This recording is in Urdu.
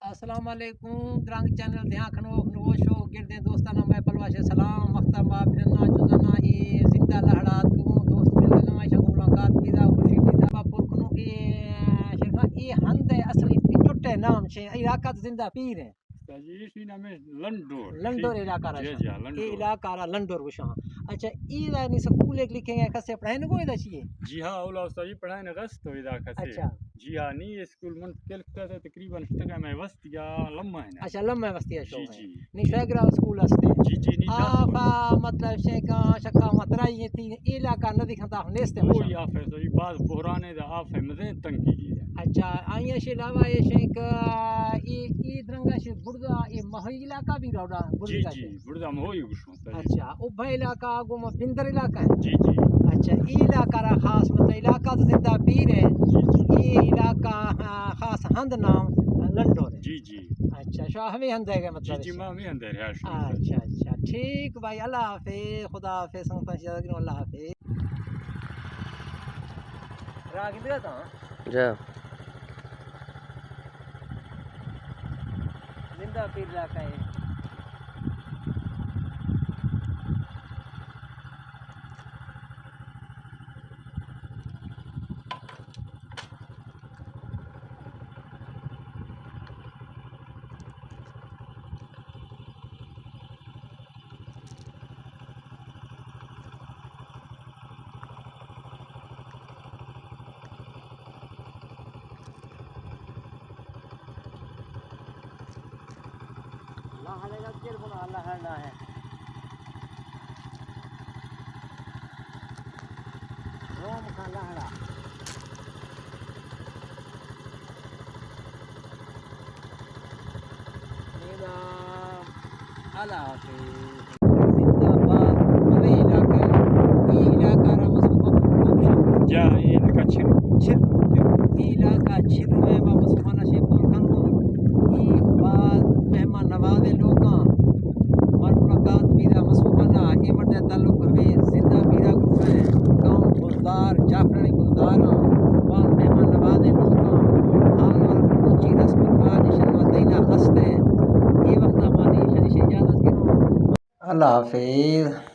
السلام علیکم درنگ چینل دیاں کھنو نوشو گردے دوستانا میں پلواش سلام مختبہ پھرنا جزنا ای زندہ لہڑات کو دوست ملنا میں شکو ملاقات پیدا خوشی پیدا پرکنو شرکا ای ہند اصلی چٹے نام چھے علاقہ زندہ پیر ہیں جی اسی نام ہے لنڈور علاقہ جی رہا لنڈور یہ علاقہ رہا لنڈور وشاں اچھا ای لائنی سکول ایک لکھیں گے کسے پڑھائیں گو ادھا چیئے جی ہاں اولا استاد جی پڑھائیں غست تو ادا کسے اچھا جی ہاں نہیں اسکول منتقل کرتا تقریباً اشتگا میں وسط یا لمحہ ہے نا اچھا لمحہ وسطی شو جی ہے جی نہیں شاگرہ اسکول ہستے جی جی نہیں آفا مطلب شیکا شکا مطرائی تھی ای علاقہ ندی کھنتا نیستے وہ مشاں یا فیصلہ جی بعض بحرانے دا آپ ہے مزید تنگی جی اچھا آئیں شے علاوہ یہ شیک ای درنگا شے بردہ یہ مہوی علاقہ بھی روڈا جی بردہ جی شے بردہ مہوئی گشوں اچھا اوبھا علاقہ آگو میں بندر علاقہ ہے جی جی اچھا ای علاقہ را خاص مطلب علاقہ تو زندہ پیر ہے ای علاقہ خاص ہند نام لنڈور ہے جی جی اچھا شاہ ہمیں ہند ہے گا جی مطلب جی ماں میں اندر ہے اچھا اچھا ٹھیک بھائی اللہ حافظ خدا حافظ سنگتا شاہ اللہ حافظ راہ کدھر تھا جا زندہ پیر علاقہ ہے اللہ ہے روم کا لہڑا اللہ حافظ زندہ باد ہوئی علاقہ ای علاقہ را مسلمان جا ان کا چھر ای علاقہ چھر میں با مسلمانہ شیخ الخنو ای بعد مہمان نوازے لوگاں ملاقات بیدہ مسلمانہ ای مردہ تعلق ہمیں زندہ بیدہ گروہ ہیں قوم گلدار جعفرانی گلداراں بعد مہمان نوازے لوگاں حال والا اونچی رسم رواج شنو دینہ ہستے یہ وقت ہماری شریش اجازت کروں اللہ حافظ